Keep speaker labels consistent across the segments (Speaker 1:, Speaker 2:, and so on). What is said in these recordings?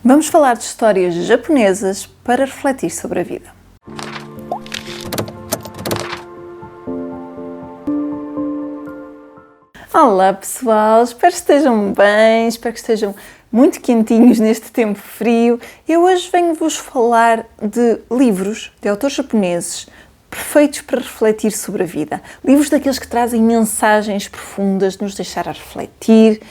Speaker 1: Vamos falar de histórias japonesas para refletir sobre a vida. Olá pessoal, espero que estejam bem, espero que estejam muito quentinhos neste tempo frio. Eu hoje venho-vos falar de livros de autores japoneses perfeitos para refletir sobre a vida. Livros daqueles que trazem mensagens profundas, de nos deixar a refletir.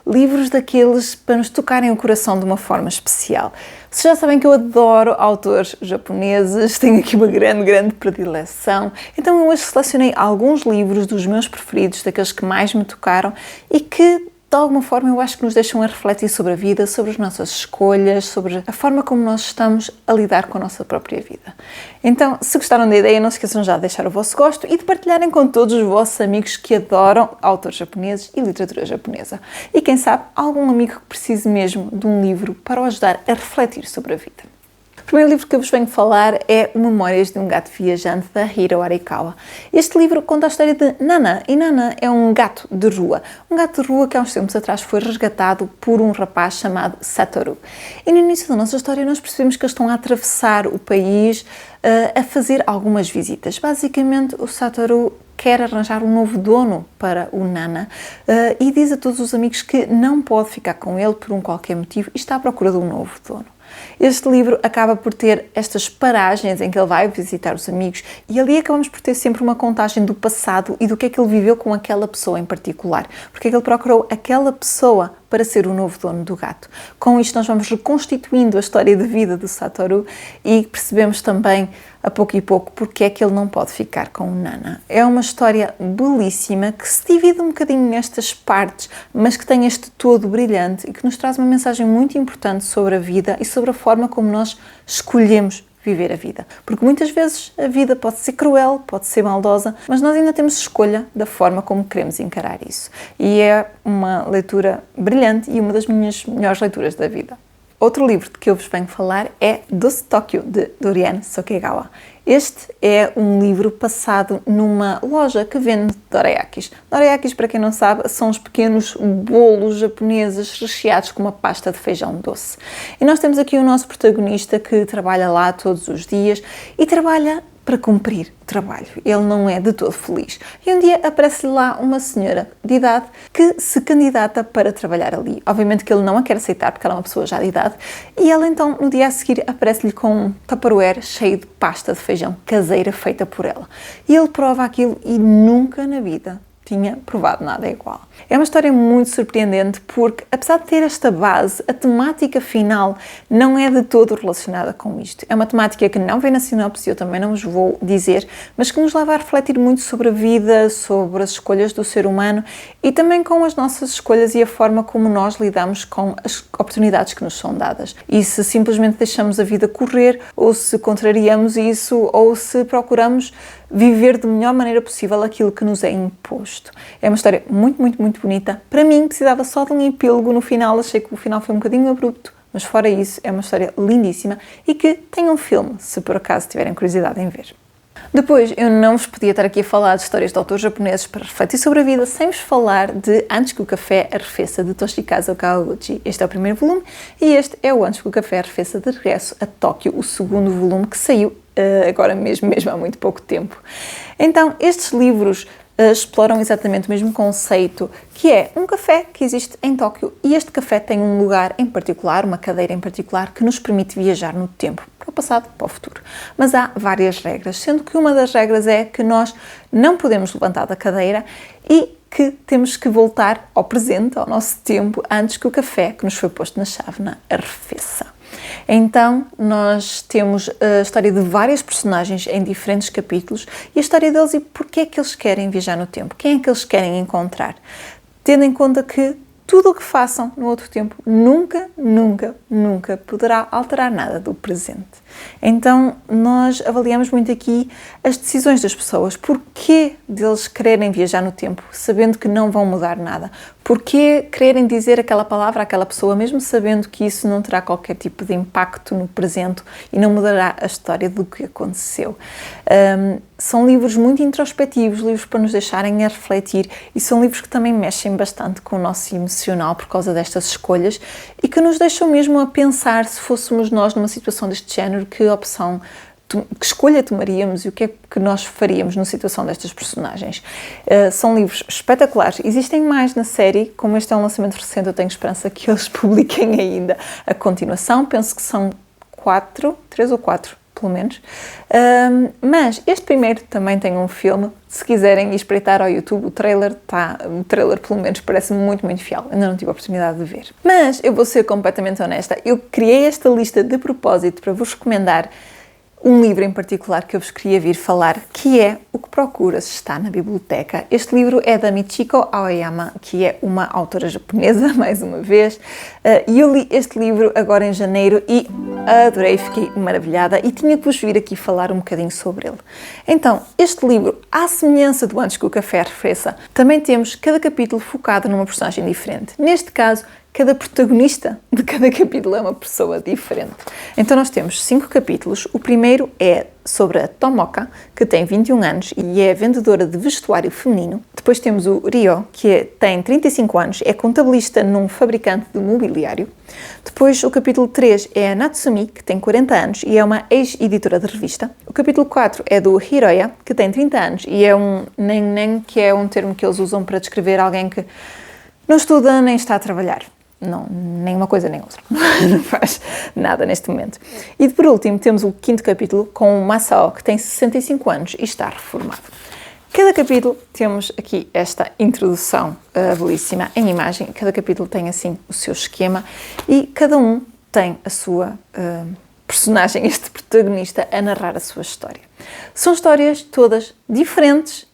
Speaker 1: Livros daqueles para nos tocarem o coração de uma forma especial. Vocês já sabem que eu adoro autores japoneses, tenho aqui uma grande predileção. Então eu hoje selecionei alguns livros dos meus preferidos, daqueles que mais me tocaram e que, de alguma forma, eu acho que nos deixam a refletir sobre a vida, sobre as nossas escolhas, sobre a forma como nós estamos a lidar com a nossa própria vida. Então, se gostaram da ideia, não se esqueçam já de deixar o vosso gosto e de partilharem com todos os vossos amigos que adoram autores japoneses e literatura japonesa. E quem sabe, algum amigo que precise mesmo de um livro para o ajudar a refletir sobre a vida. O primeiro livro que eu vos venho falar é o Memórias de um Gato Viajante, da Hiro Arikawa. Este livro conta a história de Nana, e Nana é um gato de rua. Um gato de rua que há uns tempos atrás foi resgatado por um rapaz chamado Satoru. E no início da nossa história nós percebemos que eles estão a atravessar o país a fazer algumas visitas. Basicamente o Satoru quer arranjar um novo dono para o Nana e diz a todos os amigos que não pode ficar com ele por um qualquer motivo e está à procura de um novo dono. Este livro acaba por ter estas paragens em que ele vai visitar os amigos e ali acabamos por ter sempre uma contagem do passado e do que é que ele viveu com aquela pessoa em particular. Porque é que ele procurou aquela pessoa para ser o novo dono do gato. Com isto nós vamos reconstituindo a história de vida do Satoru e percebemos também, a pouco e pouco, porque é que ele não pode ficar com o Nana. É uma história belíssima que se divide um bocadinho nestas partes, mas que tem este todo brilhante e que nos traz uma mensagem muito importante sobre a vida e sobre a forma como nós escolhemos viver a vida. Porque muitas vezes a vida pode ser cruel, pode ser maldosa, mas nós ainda temos escolha da forma como queremos encarar isso. E é uma leitura brilhante e uma das minhas melhores leituras da vida. Outro livro de que eu vos venho falar é Doce Tóquio, de Dorian Sokegawa. Este é um livro passado numa loja que vende dorayakis. Dorayakis, para quem não sabe, são os pequenos bolos japoneses recheados com uma pasta de feijão doce. E nós temos aqui o nosso protagonista que trabalha lá todos os dias e trabalha para cumprir o trabalho. Ele não é de todo feliz. E um dia aparece-lhe lá uma senhora de idade que se candidata para trabalhar ali. Obviamente que ele não a quer aceitar porque ela é uma pessoa já de idade. E ela então, no dia a seguir, aparece-lhe com um tupperware cheio de pasta de feijão caseira feita por ela. E ele prova aquilo e nunca na vida tinha provado nada igual. É uma história muito surpreendente porque, apesar de ter esta base, a temática final não é de todo relacionada com isto. É uma temática que não vem na sinopse, eu também não vos vou dizer, mas que nos leva a refletir muito sobre a vida, sobre as escolhas do ser humano e também com as nossas escolhas e a forma como nós lidamos com as oportunidades que nos são dadas. E se simplesmente deixamos a vida correr, ou se contrariamos isso, ou se procuramos viver da melhor maneira possível aquilo que nos é imposto. É uma história muito bonita. Para mim, precisava só de um epílogo no final. Achei que o final foi um bocadinho abrupto, mas fora isso, é uma história lindíssima e que tem um filme, se por acaso tiverem curiosidade em ver. Depois, eu não vos podia estar aqui a falar de histórias de autores japoneses para refletir sobre a vida sem vos falar de Antes que o Café Arrefeça, de Toshikazu Kawaguchi. Este é o primeiro volume e este é o Antes que o Café Arrefeça, de Regresso a Tóquio, o segundo volume que saiu agora mesmo há muito pouco tempo. Então, estes livros exploram exatamente o mesmo conceito, que é um café que existe em Tóquio e este café tem um lugar em particular, uma cadeira em particular, que nos permite viajar no tempo, para o passado, para o futuro. Mas há várias regras, sendo que uma das regras é que nós não podemos levantar da cadeira e que temos que voltar ao presente, ao nosso tempo, antes que o café que nos foi posto na chávena arrefeça. Então, nós temos a história de várias personagens em diferentes capítulos e a história deles e porque é que eles querem viajar no tempo, quem é que eles querem encontrar, tendo em conta que tudo o que façam no outro tempo nunca poderá alterar nada do presente. Então, nós avaliamos muito aqui as decisões das pessoas, porquê deles quererem viajar no tempo, sabendo que não vão mudar nada, Porquê quererem dizer aquela palavra àquela pessoa, mesmo sabendo que isso não terá qualquer tipo de impacto no presente e não mudará a história do que aconteceu? São livros muito introspectivos, livros para nos deixarem a refletir, e são livros que também mexem bastante com o nosso emocional por causa destas escolhas e que nos deixam mesmo a pensar, se fôssemos nós numa situação deste género, que escolha tomaríamos e o que é que nós faríamos na situação destas personagens. São livros espetaculares. Existem mais na série, como este é um lançamento recente, eu tenho esperança que eles publiquem ainda a continuação. Penso que são 3 ou 4, pelo menos. Mas este primeiro também tem um filme. Se quiserem espreitar ao YouTube, o trailer pelo menos parece-me muito, muito fiel. Ainda não tive a oportunidade de ver. Mas eu vou ser completamente honesta. Eu criei esta lista de propósito para vos recomendar um livro em particular que eu vos queria vir falar, que é O que Procuras Está na Biblioteca. Este livro é da Michiko Aoyama, que é uma autora japonesa, mais uma vez, e eu li este livro agora em janeiro e adorei, fiquei maravilhada e tinha que vos vir aqui falar um bocadinho sobre ele. Então, este livro, à semelhança do Antes que o Café Arrefeça, também temos cada capítulo focado numa personagem diferente. Neste caso, cada protagonista de cada capítulo é uma pessoa diferente. Então nós temos 5 capítulos. O primeiro é sobre a Tomoka, que tem 21 anos e é vendedora de vestuário feminino. Depois temos o Ryo, que tem 35 anos, é contabilista num fabricante de mobiliário. Depois o capítulo 3 é a Natsumi, que tem 40 anos e é uma ex-editora de revista. O capítulo 4 é do Hiroya, que tem 30 anos e é um neném, que é um termo que eles usam para descrever alguém que não estuda nem está a trabalhar. Não, nem uma coisa nem outra. Não faz nada neste momento. E por último temos o 5º capítulo com o Masao, que tem 65 anos e está reformado. Cada capítulo temos aqui esta introdução belíssima em imagem. Cada capítulo tem assim o seu esquema e cada um tem a sua personagem, este protagonista, a narrar a sua história. São histórias todas diferentes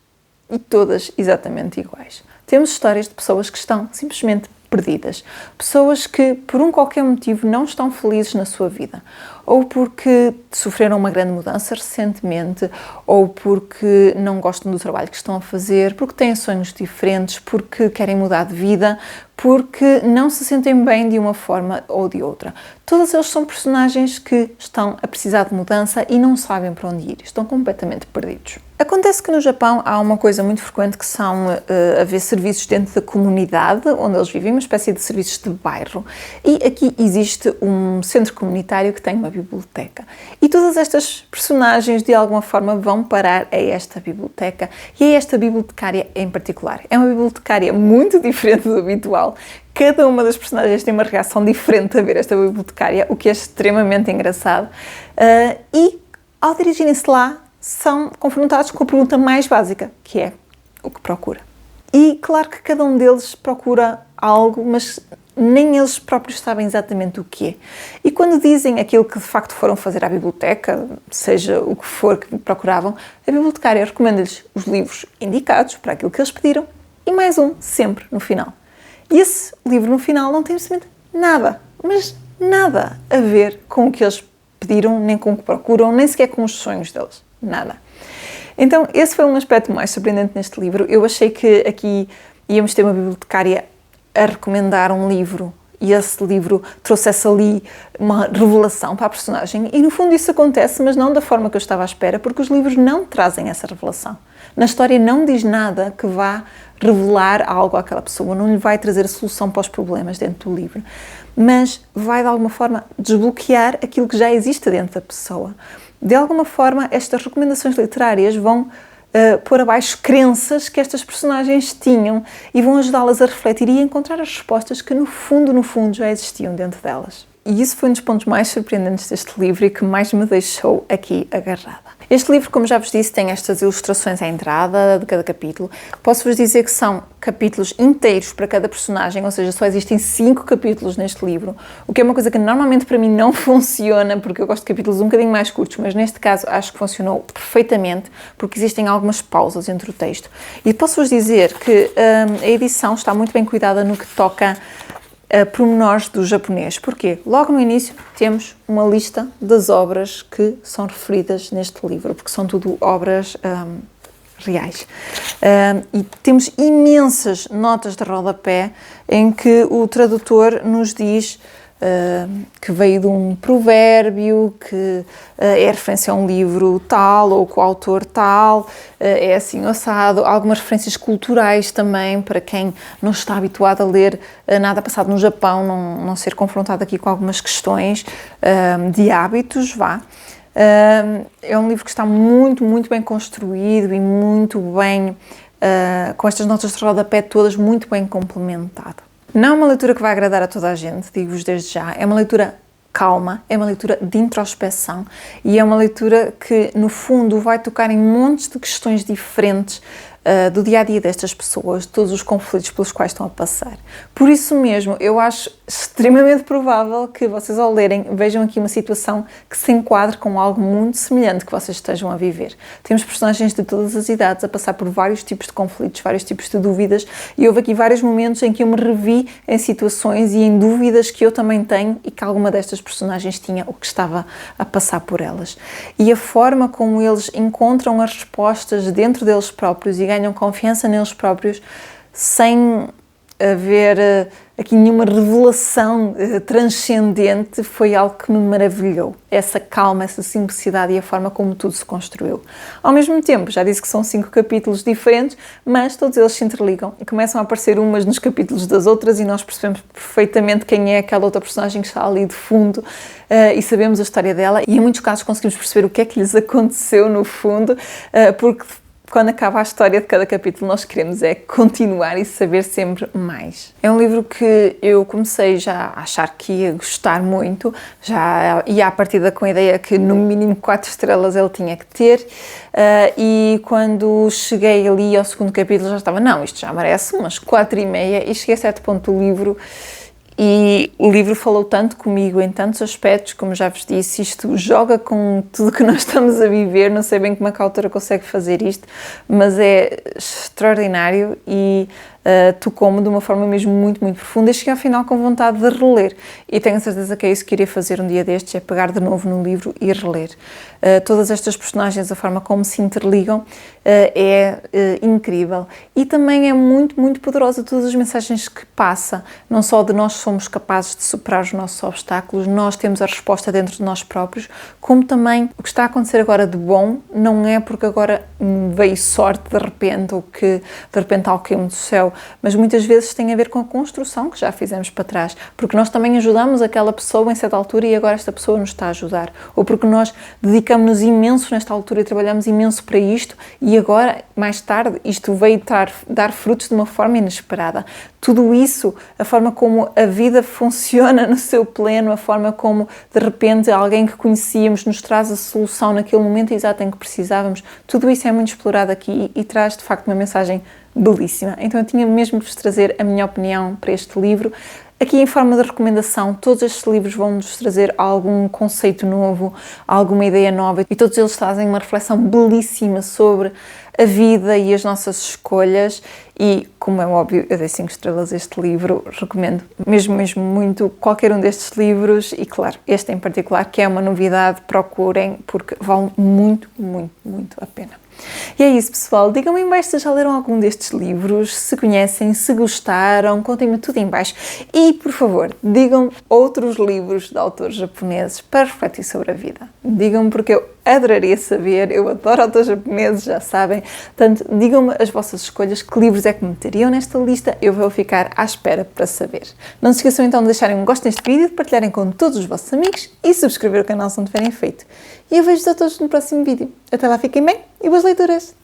Speaker 1: e todas exatamente iguais. Temos histórias de pessoas que estão simplesmente perdidas. Pessoas que, por um qualquer motivo, não estão felizes na sua vida. Ou porque sofreram uma grande mudança recentemente, ou porque não gostam do trabalho que estão a fazer, porque têm sonhos diferentes, porque querem mudar de vida, porque não se sentem bem de uma forma ou de outra. Todos eles são personagens que estão a precisar de mudança e não sabem para onde ir. Estão completamente perdidos. Acontece que no Japão há uma coisa muito frequente que são haver serviços dentro da comunidade onde eles vivem, uma espécie de serviços de bairro. E aqui existe um centro comunitário que tem uma biblioteca. E todas estas personagens de alguma forma vão parar a esta biblioteca e a esta bibliotecária em particular. É uma bibliotecária muito diferente do habitual. Cada uma das personagens tem uma reação diferente a ver esta bibliotecária, o que é extremamente engraçado. E ao dirigirem-se lá, são confrontados com a pergunta mais básica, que é o que procura. E claro que cada um deles procura algo, mas nem eles próprios sabem exatamente o que é. E quando dizem aquilo que de facto foram fazer à biblioteca, seja o que for que procuravam, a bibliotecária recomenda-lhes os livros indicados para aquilo que eles pediram e mais um, sempre, no final. E esse livro no final não tem absolutamente nada, mas nada a ver com o que eles pediram, nem com o que procuram, nem sequer com os sonhos deles. Nada. Então, esse foi um aspecto mais surpreendente neste livro. Eu achei que aqui íamos ter uma bibliotecária a recomendar um livro e esse livro trouxesse ali uma revelação para a personagem e no fundo isso acontece, mas não da forma que eu estava à espera, porque os livros não trazem essa revelação. Na história não diz nada que vá revelar algo àquela pessoa, não lhe vai trazer a solução para os problemas dentro do livro, mas vai de alguma forma desbloquear aquilo que já existe dentro da pessoa. De alguma forma, estas recomendações literárias vão pôr abaixo crenças que estas personagens tinham e vão ajudá-las a refletir e a encontrar as respostas que no fundo já existiam dentro delas. E isso foi um dos pontos mais surpreendentes deste livro e que mais me deixou aqui agarrada. Este livro, como já vos disse, tem estas ilustrações à entrada de cada capítulo. Posso-vos dizer que são capítulos inteiros para cada personagem, ou seja, só existem 5 capítulos neste livro, o que é uma coisa que normalmente para mim não funciona, porque eu gosto de capítulos um bocadinho mais curtos, mas neste caso acho que funcionou perfeitamente, porque existem algumas pausas entre o texto. E posso-vos dizer que a edição está muito bem cuidada no que toca a pormenores do japonês. Porquê? Logo no início temos uma lista das obras que são referidas neste livro, porque são tudo obras reais. E temos imensas notas de rodapé em que o tradutor nos diz que veio de um provérbio, que é referência a um livro tal, ou com o autor tal, é assim assado, algumas referências culturais também, para quem não está habituado a ler nada passado no Japão, não ser confrontado aqui com algumas questões de hábitos, é um livro que está muito, muito bem construído e muito bem, com estas notas de rodapé todas muito bem complementado. Não é uma leitura que vai agradar a toda a gente, digo-vos desde já. É uma leitura calma, é uma leitura de introspeção e é uma leitura que, no fundo, vai tocar em montes de questões diferentes do dia-a-dia destas pessoas, de todos os conflitos pelos quais estão a passar. Por isso mesmo, eu acho extremamente provável que vocês, ao lerem, vejam aqui uma situação que se enquadre com algo muito semelhante que vocês estejam a viver. Temos personagens de todas as idades a passar por vários tipos de conflitos, vários tipos de dúvidas, e houve aqui vários momentos em que eu me revi em situações e em dúvidas que eu também tenho e que alguma destas personagens tinha ou que estava a passar por elas. E a forma como eles encontram as respostas dentro deles próprios e ganham confiança neles próprios sem haver aqui nenhuma revelação transcendente foi algo que me maravilhou. Essa calma, essa simplicidade e a forma como tudo se construiu. Ao mesmo tempo, já disse que são 5 capítulos diferentes, mas todos eles se interligam e começam a aparecer umas nos capítulos das outras e nós percebemos perfeitamente quem é aquela outra personagem que está ali de fundo e sabemos a história dela e em muitos casos conseguimos perceber o que é que lhes aconteceu no fundo, porque quando acaba a história de cada capítulo, nós queremos continuar e saber sempre mais. É um livro que eu comecei já a achar que ia gostar muito, já ia à partida com a ideia que no mínimo 4 estrelas ele tinha que ter, e quando cheguei ali ao segundo capítulo já estava, não, isto já merece umas 4,5, e cheguei a certo ponto do livro. E o livro falou tanto comigo em tantos aspectos, como já vos disse, isto joga com tudo que nós estamos a viver, não sei bem como é que a autora consegue fazer isto, mas é extraordinário e tocou-me de uma forma mesmo muito, muito profunda e cheguei ao final com vontade de reler e tenho a certeza que é isso que iria fazer um dia destes, é pegar de novo no livro e reler. Todas estas personagens, a forma como se interligam é incrível e também é muito, muito poderosa todas as mensagens que passa, não só de nós somos capazes de superar os nossos obstáculos, nós temos a resposta dentro de nós próprios, como também o que está a acontecer agora de bom não é porque agora veio sorte de repente ou que de repente algo caiu do céu, mas muitas vezes tem a ver com a construção que já fizemos para trás, porque nós também ajudamos aquela pessoa em certa altura e agora esta pessoa nos está a ajudar, ou porque nós dedicamos-nos imenso nesta altura e trabalhamos imenso para isto e agora, mais tarde, isto veio dar frutos de uma forma inesperada. Tudo isso, a forma como a vida funciona no seu pleno, a forma como de repente alguém que conhecíamos nos traz a solução naquele momento exato em que precisávamos, tudo isso é muito explorado aqui e traz de facto uma mensagem belíssima. Então eu tinha mesmo de vos trazer a minha opinião para este livro. Aqui em forma de recomendação, todos estes livros vão-nos trazer algum conceito novo, alguma ideia nova e todos eles trazem uma reflexão belíssima sobre a vida e as nossas escolhas e, como é óbvio, eu dei 5 estrelas a este livro, recomendo mesmo muito qualquer um destes livros e, claro, este em particular, que é uma novidade, procurem porque vale muito, muito, muito a pena. E é isso, pessoal. Digam-me em baixo se já leram algum destes livros, se conhecem, se gostaram, contem-me tudo em baixo. E, por favor, digam-me outros livros de autores japoneses para refletir sobre a vida. Digam-me porque eu adoraria saber, eu adoro autores japoneses, já sabem. Portanto, digam-me as vossas escolhas, que livros é que meteriam nesta lista, eu vou ficar à espera para saber. Não se esqueçam então de deixarem um gosto neste vídeo, de partilharem com todos os vossos amigos e subscrever o canal se não tiverem feito. E eu vejo-vos a todos no próximo vídeo. Até lá, fiquem bem e boas leituras!